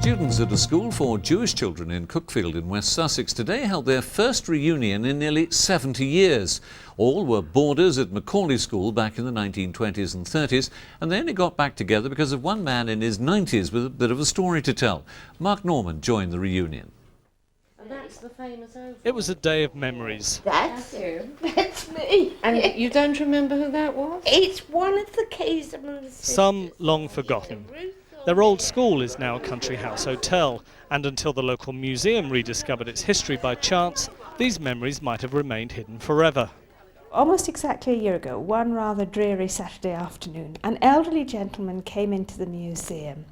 Students at a school for Jewish children in Cuckfield in West Sussex today held their first reunion in nearly 70 years. All were boarders at Macauley school back in the 1920s and 30s, and they only got back together because of one man in his 90s with a bit of a story to tell. Mark Norman joined the reunion. That's the famous oval. It was a day of memories. That's you. That's me. And you don't remember who that was? It's one of the Caseman's sisters. Some long forgotten. Their old school is now a country house hotel, and until the local museum rediscovered its history by chance, these memories might have remained hidden forever. Almost exactly a year ago, one rather dreary Saturday afternoon, an elderly gentleman came into the museum.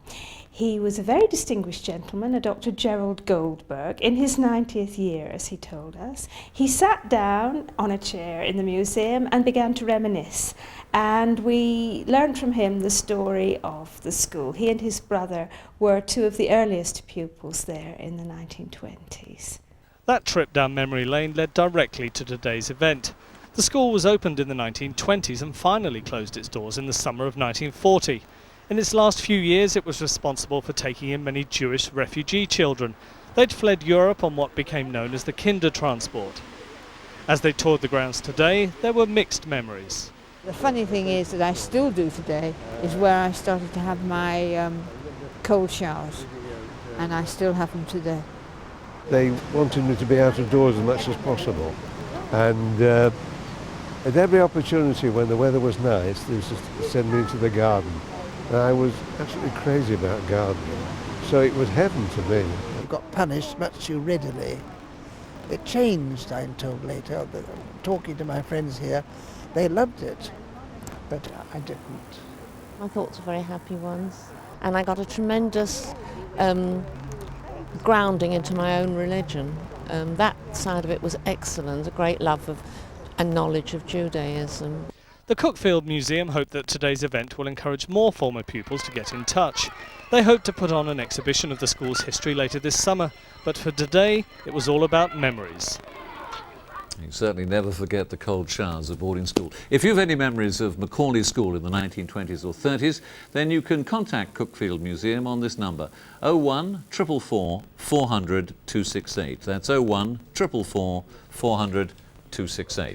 He was a very distinguished gentleman, a Dr. Gerald Goldberg, in his 90th year, as he told us. He sat down on a chair in the museum and began to reminisce. And we learned from him the story of the school. He and his brother were two of the earliest pupils there in the 1920s. That trip down memory lane led directly to today's event. The school was opened in the 1920s and finally closed its doors in the summer of 1940. In its last few years, it was responsible for taking in many Jewish refugee children. They'd fled Europe on what became known as the Kindertransport. As they toured the grounds today, there were mixed memories. The funny thing is that I still do today is where I started to have my cold showers, and I still have them today. They wanted me to be out of doors as much as possible, and at every opportunity when the weather was nice, they used to send me into the garden. And I was absolutely crazy about gardening, so it was heaven to me. I got punished much too readily. It changed, I'm told later. Talking to my friends here, they loved it, but I didn't. My thoughts are very happy ones. And I got a tremendous grounding into my own religion. That side of it was excellent, a great love of and knowledge of Judaism. The Cuckfield Museum hope that today's event will encourage more former pupils to get in touch. They hope to put on an exhibition of the school's history later this summer, but for today it was all about memories. You certainly never forget the cold showers of boarding school. If you have any memories of Macaulay School in the 1920s or 30s, then you can contact Cuckfield Museum on this number, 01 444 400 268. That's 01 444 400 268.